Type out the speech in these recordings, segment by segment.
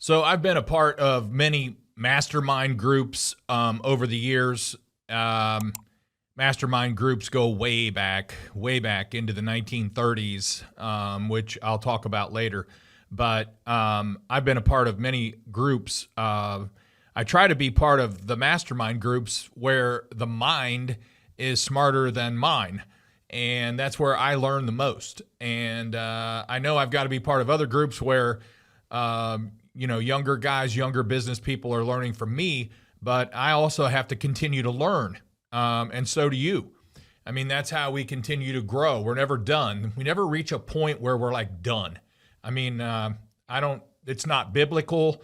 So I've been a part of many mastermind groups over the years. Mastermind groups go way back into the 1930s, which I'll talk about later. But I've been a part of many groups. I try to be part of the mastermind groups where the mind is smarter than mine. And that's where I learn the most. And I know I've got to be part of other groups where younger guys, younger business people are learning from me, but I also have to continue to learn. And so do you. I mean, that's how we continue to grow. We're never done. We never reach a point where we're like done. I mean, it's not biblical.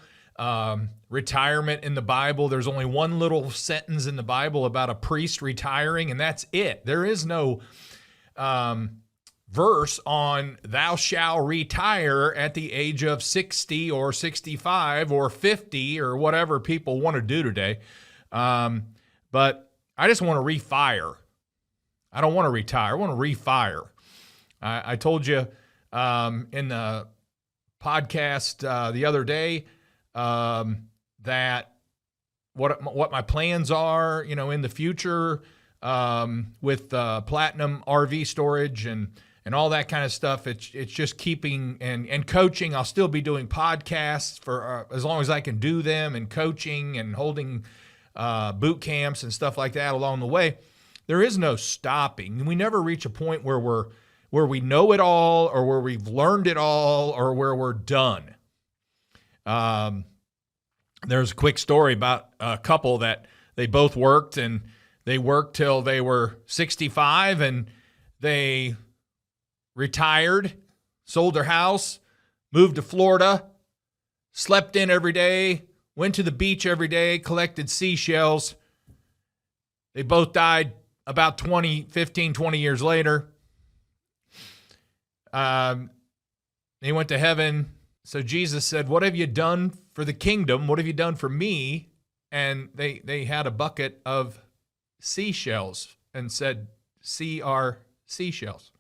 Retirement in the Bible, there's only one little sentence in the Bible about a priest retiring, and that's it. There is no verse on thou shalt retire at the age of 60 or 65 or 50 or whatever people want to do today. But I just want to refire. I don't want to retire. I want to refire. I told you in the podcast the other day that what my plans are, in the future with platinum RV storage and all that kind of stuff. It's just keeping and coaching. I'll still be doing podcasts for as long as I can do them, and coaching and holding boot camps and stuff like that along the way. There is no stopping. We never reach a point where we know it all, or where we've learned it all, or where we're done. There's a quick story about a couple that they both worked, and they worked till they were 65, and they retired, sold their house, moved to Florida, slept in every day, went to the beach every day, collected seashells. They both died about 15, 20 years later. They went to heaven. So Jesus said, "What have you done for the kingdom? What have you done for me?" And they had a bucket of seashells and said, "See our seashells."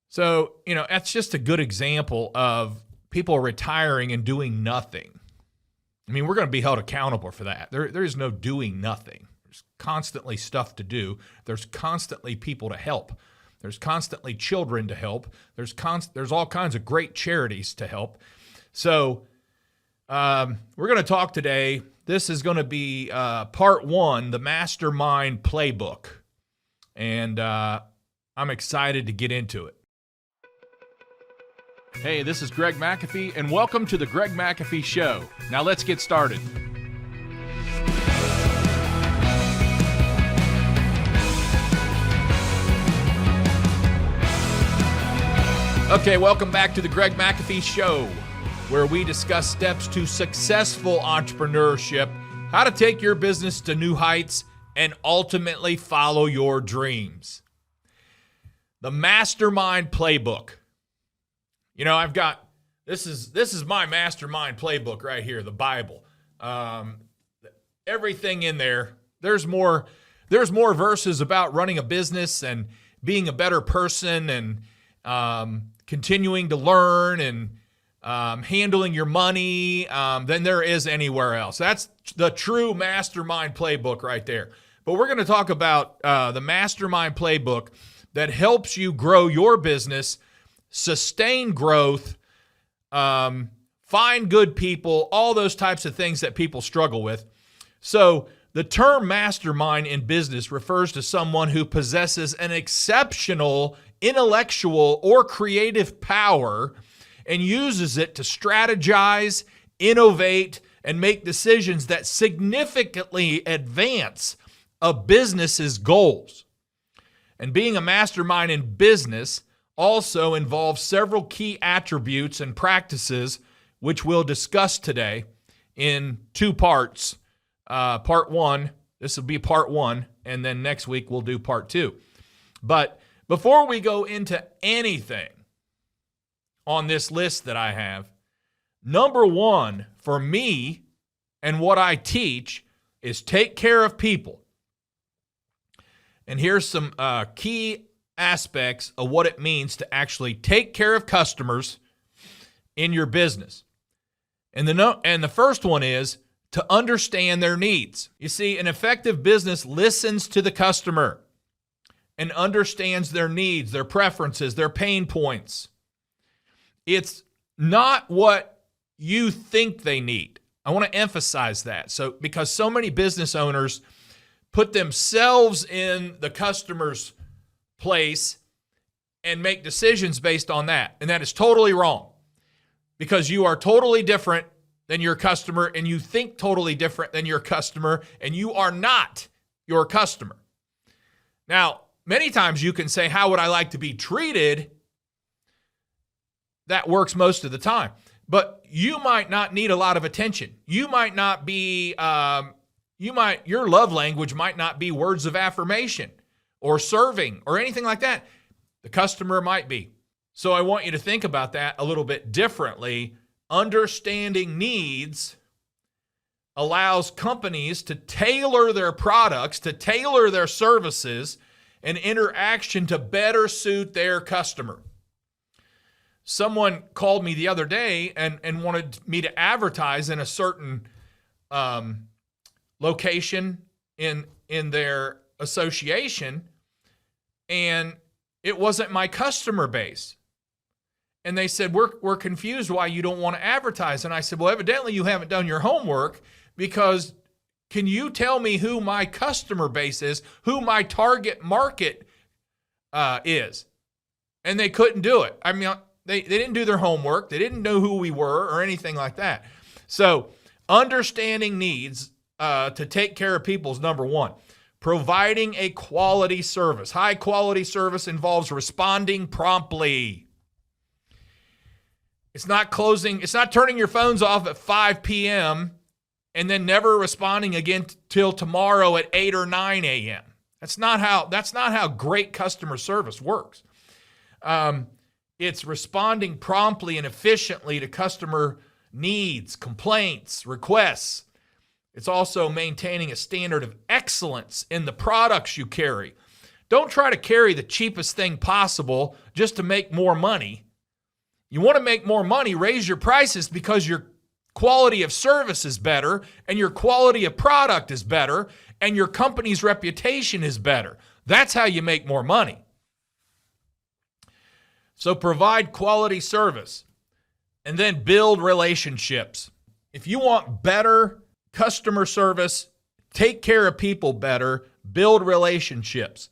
So, that's just a good example of people retiring and doing nothing. I mean, we're going to be held accountable for that. There is no doing nothing. There's constantly stuff to do. There's constantly people to help. There's constantly children to help. There's all kinds of great charities to help. So we're going to talk today. This is going to be part one, the Mastermind Playbook. And I'm excited to get into it. Hey, this is Greg McAfee, and welcome to the Greg McAfee Show. Now let's get started. Okay, welcome back to the Greg McAfee Show, where we discuss steps to successful entrepreneurship, how to take your business to new heights, and ultimately follow your dreams. The Mastermind Playbook. I've got this is my Mastermind Playbook right here, the Bible. Everything in there. There's more verses about running a business and being a better person and continuing to learn and handling your money than there is anywhere else. That's the true Mastermind Playbook right there. But we're going to talk about the Mastermind Playbook that helps you grow your business, sustain growth, find good people, all those types of things that people struggle with. So the term mastermind in business refers to someone who possesses an exceptional intellectual or creative power and uses it to strategize, innovate, and make decisions that significantly advance a business's goals. And being a mastermind in business also involves several key attributes and practices, which we'll discuss today in two parts. Part one, this will be part one, and then next week we'll do part two. But before we go into anything on this list that I have, number one for me and what I teach is take care of people. And here's some key aspects of what it means to actually take care of customers in your business. And the first one is to understand their needs. You see, an effective business listens to the customer and understands their needs, their preferences, their pain points. It's not what you think they need. I want to emphasize that. So, because so many business owners put themselves in the customer's place and make decisions based on that. And that is totally wrong, because you are totally different than your customer, and you think totally different than your customer, and you are not your customer. Now, many times you can say, how would I like to be treated? That works most of the time. But you might not need a lot of attention. You might not be, your love language might not be words of affirmation or serving or anything like that. The customer might be. So I want you to think about that a little bit differently. Understanding needs allows companies to tailor their products, to tailor their services and interaction to better suit their customer. Someone called me the other day and wanted me to advertise in a certain location in their association, and it wasn't my customer base. And they said, we're confused why you don't want to advertise. And I said, well, evidently you haven't done your homework, because can you tell me who my customer base is, who my target market is? And they couldn't do it. I mean, they didn't do their homework. They didn't know who we were or anything like that. So understanding needs to take care of people is number one. Providing a quality service. High quality service involves responding promptly. It's not turning your phones off at 5 p.m. and then never responding again till tomorrow at 8 or 9 a.m. That's not how great customer service works. It's responding promptly and efficiently to customer needs, complaints, requests. It's also maintaining a standard of excellence in the products you carry. Don't try to carry the cheapest thing possible just to make more money. You want to make more money, raise your prices, because your quality of service is better and your quality of product is better and your company's reputation is better. That's how you make more money. So provide quality service and then build relationships. If you want better customer service, take care of people better, build relationships.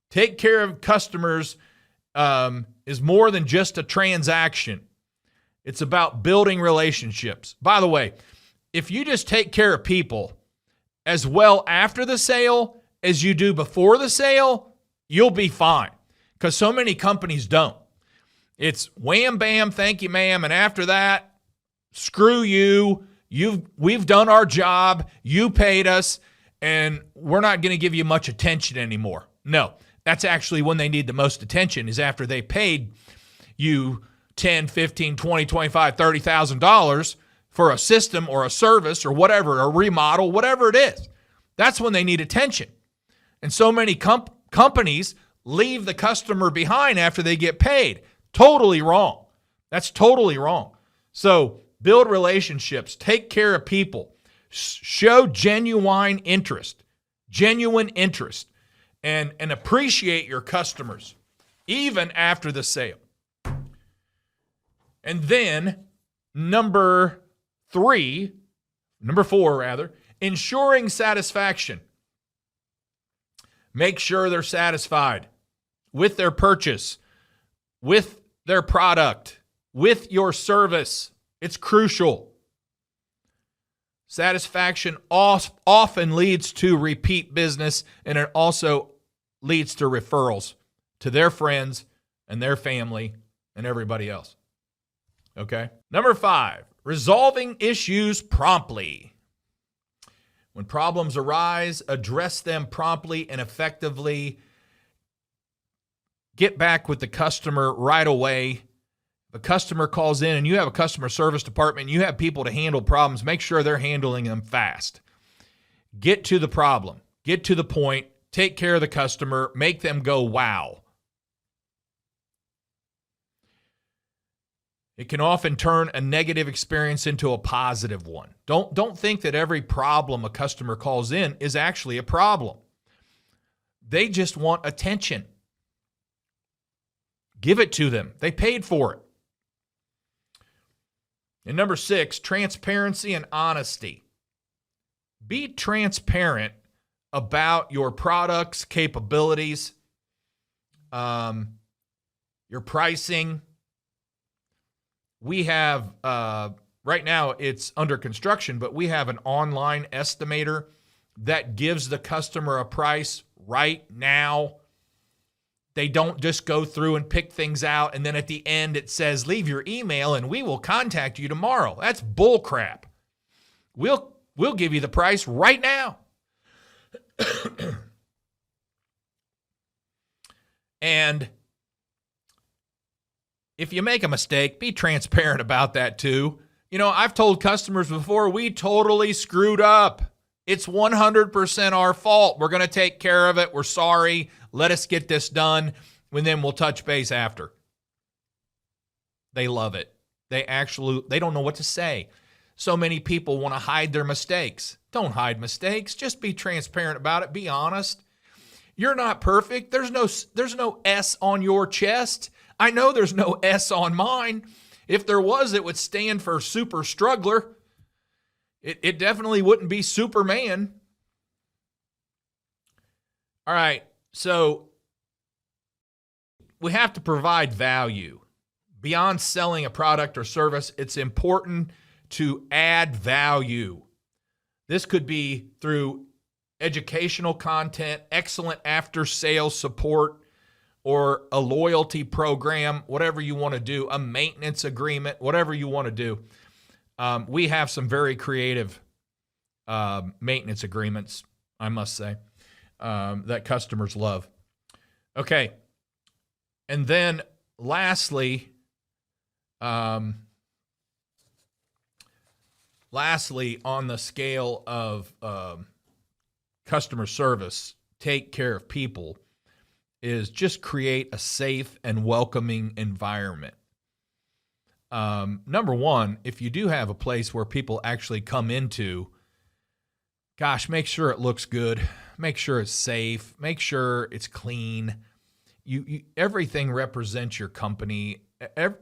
Take care of customers is more than just a transaction. It's about building relationships. By the way, if you just take care of people as well after the sale as you do before the sale, you'll be fine, because so many companies don't. It's wham, bam, thank you, ma'am, and after that, screw you. We've done our job. You paid us, and we're not going to give you much attention anymore. No, that's actually when they need the most attention, is after they paid you $10, $15, $20, $25, $30,000 for a system or a service or whatever, a remodel, whatever it is. That's when they need attention. And so many companies leave the customer behind after they get paid. Totally wrong. That's totally wrong. So build relationships, take care of people, show genuine interest, and appreciate your customers, even after the sale. And then number four, ensuring satisfaction. Make sure they're satisfied with their purchase, with their product, with your service. It's crucial. Satisfaction often leads to repeat business, and it also leads to referrals to their friends and their family and everybody else. Okay? Number 5, resolving issues promptly. When problems arise, address them promptly and effectively. Get back with the customer right away. If a customer calls in and you have a customer service department and you have people to handle problems, make sure they're handling them fast. Get to the problem. Get to the point. Take care of the customer. Make them go, wow. It can often turn a negative experience into a positive one. Don't think that every problem a customer calls in is actually a problem. They just want attention. Give it to them. They paid for it. And number 6, transparency and honesty. Be transparent about your products, capabilities, your pricing. We have, right now it's under construction, but we have an online estimator that gives the customer a price right now. They don't just go through and pick things out, and then at the end it says, leave your email and we will contact you tomorrow. That's bull crap. We'll give you the price right now. And if you make a mistake, be transparent about that too. You know, I've told customers before, we totally screwed up. It's 100% our fault. We're going to take care of it. We're sorry. Let us get this done, and then we'll touch base after. They love it. They don't know what to say. So many people want to hide their mistakes. Don't hide mistakes. Just be transparent about it. Be honest. You're not perfect. There's no S on your chest. I know there's no S on mine. If there was, it would stand for super struggler. It definitely wouldn't be Superman. All right, so we have to provide value. Beyond selling a product or service, it's important to add value. This could be through educational content, excellent after-sales support, or a loyalty program, whatever you want to do, a maintenance agreement, whatever you want to do. We have some very creative maintenance agreements, I must say, that customers love. Okay. And then lastly, on the scale of customer service, take care of people, is just create a safe and welcoming environment. Number one, if you do have a place where people actually come into, gosh, make sure it looks good. Make sure it's safe. Make sure it's clean. Everything represents your company.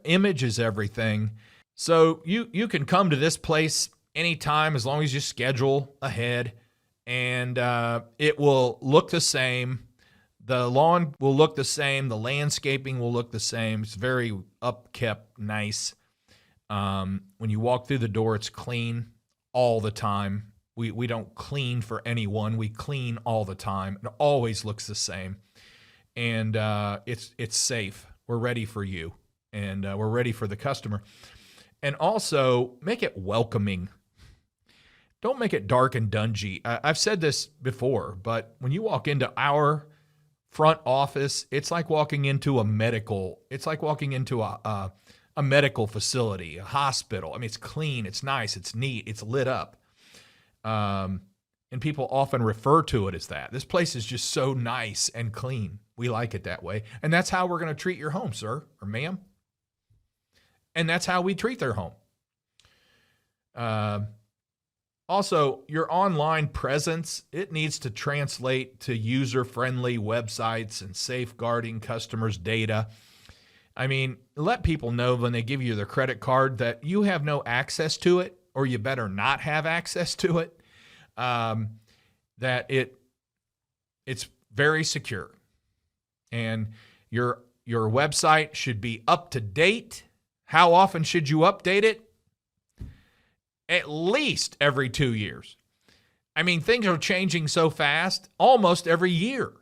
Image is everything. So you can come to this place anytime as long as you schedule ahead, and it will look the same. The lawn will look the same. The landscaping will look the same. It's very upkept, nice. When you walk through the door, it's clean all the time. We don't clean for anyone. We clean all the time. It always looks the same. And it's safe. We're ready for you. And we're ready for the customer. And also, make it welcoming. Don't make it dark and dungy. I've said this before, but when you walk into our front office, it's like walking into a medical facility, a hospital. I mean, it's clean, it's nice, it's neat, it's lit up. And people often refer to it as that. This place is just so nice and clean. We like it that way. And that's how we're going to treat your home, sir or ma'am. And that's how we treat their home. Also, your online presence, it needs to translate to user-friendly websites and safeguarding customers' data. I mean, let people know when they give you their credit card that you have no access to it, or you better not have access to it, that it's very secure. And your website should be up to date. How often should you update it? At least every 2 years. I mean, things are changing so fast, almost every year.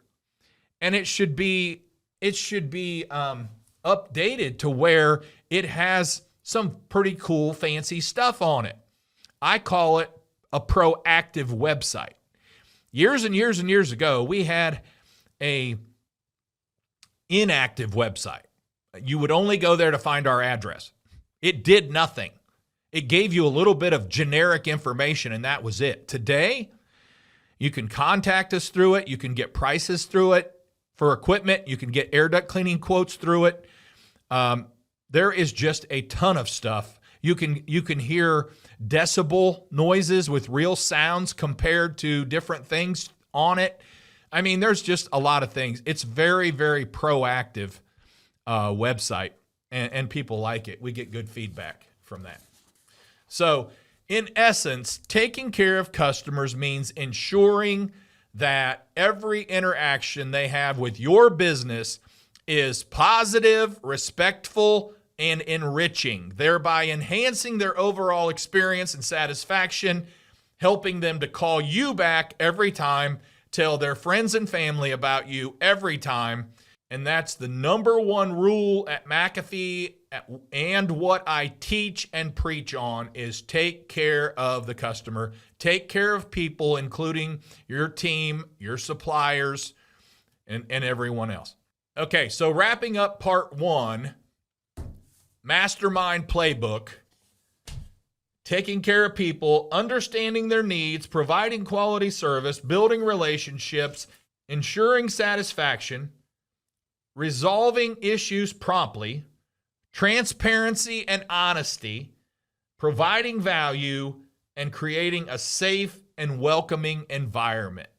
And it should be updated to where it has some pretty cool, fancy stuff on it. I call it a proactive website. Years and years and years ago, we had a inactive website. You would only go there to find our address. It did nothing. It gave you a little bit of generic information, and that was it. Today, you can contact us through it. You can get prices through it for equipment. You can get air duct cleaning quotes through it. There is just a ton of stuff. You can hear decibel noises with real sounds compared to different things on it. I mean, there's just a lot of things. It's very, very proactive website, and people like it. We get good feedback from that. So in essence, taking care of customers means ensuring that every interaction they have with your business is positive, respectful, and enriching, thereby enhancing their overall experience and satisfaction, helping them to call you back every time, tell their friends and family about you every time. And that's the number one rule at McAfee, and what I teach and preach on is take care of the customer. Take care of people, including your team, your suppliers, and everyone else. Okay, so wrapping up part one, Mastermind Playbook, taking care of people, understanding their needs, providing quality service, building relationships, ensuring satisfaction, resolving issues promptly, transparency and honesty, providing value, and creating a safe and welcoming environment.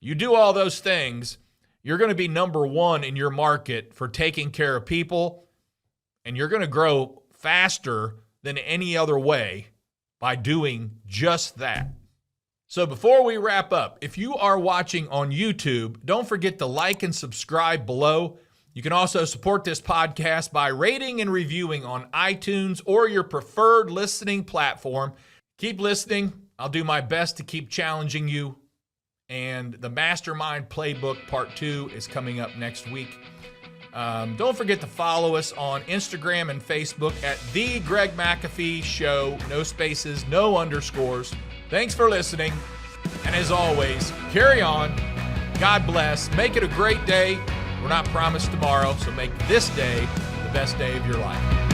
You do all those things, you're going to be number one in your market for taking care of people, and you're going to grow faster than any other way by doing just that. So before we wrap up, if you are watching on YouTube, don't forget to like and subscribe below. You can also support this podcast by rating and reviewing on iTunes or your preferred listening platform. Keep listening. I'll do my best to keep challenging you. And the Mastermind Playbook Part 2 is coming up next week. Don't forget to follow us on Instagram and Facebook at The Greg McAfee Show. No spaces, no underscores. Thanks for listening. And as always, carry on. God bless. Make it a great day. We're not promised tomorrow, so make this day the best day of your life.